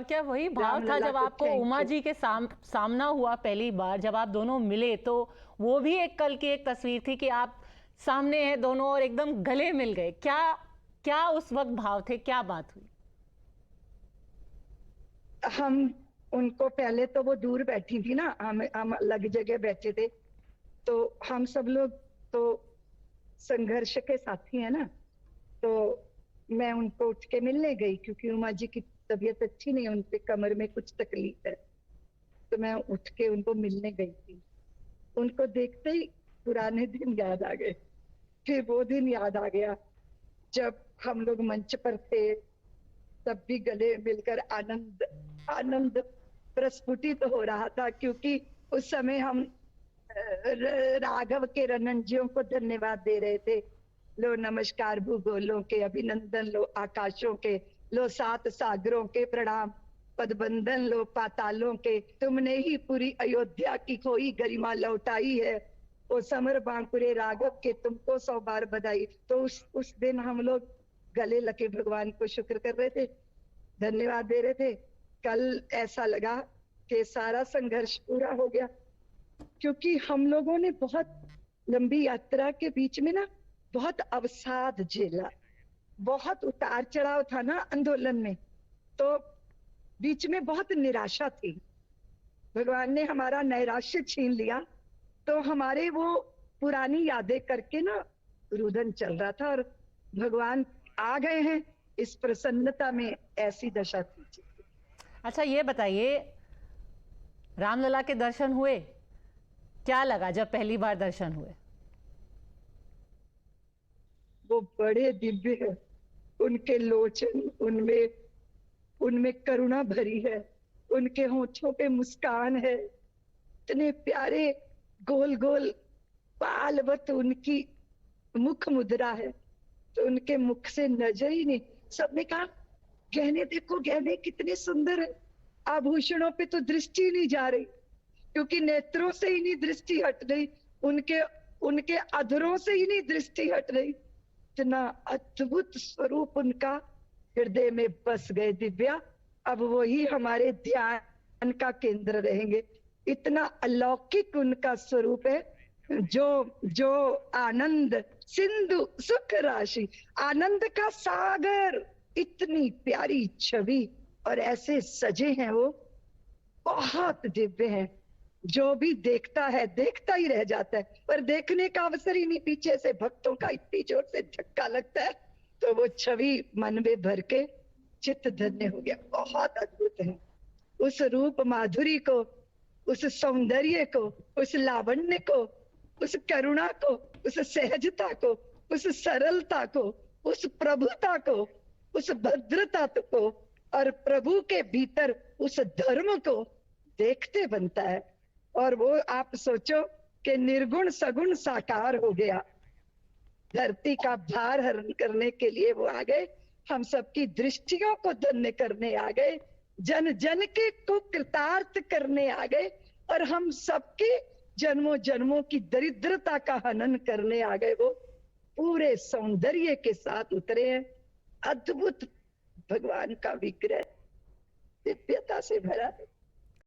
क्या वही भाव था रामलला जब को आपको थैंक उमा यू। जी के सामना हुआ पहली बार, जब आप दोनों मिले, तो वो भी एक कल की एक तस्वीर थी कि आप सामने हैं दोनों और एकदम गले मिल गए। क्या क्या उस वक्त भाव थे, क्या बात हुई? हम उनको पहले तो वो दूर बैठी थी ना, हम अलग जगह बैठे थे, तो हम सब लोग तो संघर्ष के साथी है ना, तो मैं उनको उठ के मिलने गई क्योंकि उमा जी की तबीयत अच्छी नहीं है, उनके कमर में कुछ तकलीफ है, तो मैं उठ के उनको मिलने गई थी। उनको देखते ही पुराने दिन याद आ गए। फिर वो दिन याद आ गया जब हम लोग मंच पर थे, तब भी गले मिलकर आनंद आनंद प्रस्फुटित हो रहा था, क्योंकि उस समय हम राघव के रनंजियों को धन्यवाद दे रहे थे। लो नमस्कार भूगोलों के, अभिनंदन लो आकाशों के, लो सात सागरों के प्रणाम, पदबंधन लो पातालों के, तुमने ही पूरी अयोध्या की खोई गरिमा लौटाई है। ओ समर बांकुरे राघव के, तुमको 100 बार बधाई। तो उस दिन हम लोग गले लगे भगवान को शुक्र कर रहे थे, धन्यवाद दे रहे थे। कल ऐसा लगा कि सारा संघर्ष पूरा हो गया, क्योंकि हम लोगों ने बहुत लंबी यात्रा के बीच में ना बहुत अवसाद झेला, बहुत उतार चढ़ाव था ना आंदोलन में, तो बीच में बहुत निराशा थी। भगवान ने हमारा नैराश्य छीन लिया, तो हमारे वो पुरानी यादें करके ना रुदन चल रहा था, और भगवान आ गए हैं इस प्रसन्नता में, ऐसी दशा थी। अच्छा ये बताइए, रामलला के दर्शन हुए, क्या लगा जब पहली बार दर्शन हुए? वो बड़े दिव्य है, उनके लोचन, उनमें उनमें करुणा भरी है, उनके होठों पे मुस्कान है, इतने प्यारे गोल गोल बालवत उनकी मुख मुद्रा है, तो उनके मुख से नजर ही नहीं। सबने कहा गहने देखो, गहने कितने सुंदर है, आभूषणों पे तो दृष्टि नहीं जा रही, क्योंकि नेत्रों से ही नहीं दृष्टि हट रही, उनके उनके अधरों से ही नहीं दृष्टि हट रही। इतना अद्भुत स्वरूप उनका हृदय में बस गए दिव्या, अब वही हमारे ध्यान का केंद्र रहेंगे। इतना अलौकिक उनका स्वरूप है, जो जो आनंद सिंधु सुख राशि, आनंद का सागर, इतनी प्यारी छवि, और ऐसे सजे हैं वो, बहुत दिव्य हैं। जो भी देखता है देखता ही रह जाता है, पर देखने का अवसर ही नहीं, पीछे से भक्तों का इतनी जोर से धक्का लगता है, तो वो छवि मन में भर के चित्त धन्य हो गया। बहुत अद्भुत है। उस रूप माधुरी को, उस सौंदर्य को, उस लावण्य को, उस करुणा को, उस सहजता को, उस सरलता को, उस प्रभुता को, उस भद्रता को, और प्रभु के भीतर उस धर्म को देखते बनता है। और वो आप सोचो कि निर्गुण सगुण साकार हो गया, धरती का भार हरण करने के लिए वो आ गए, हम सबकी दृष्टियों को धन्य करने आ गए, जन जन के को कृतार्थ करने आ गए, और हम सबके जन्मों जन्मों की दरिद्रता का हनन करने आ गए। वो पूरे सौंदर्य के साथ उतरे हैं, अद्भुत भगवान का विग्रह दिव्यता से भरा है।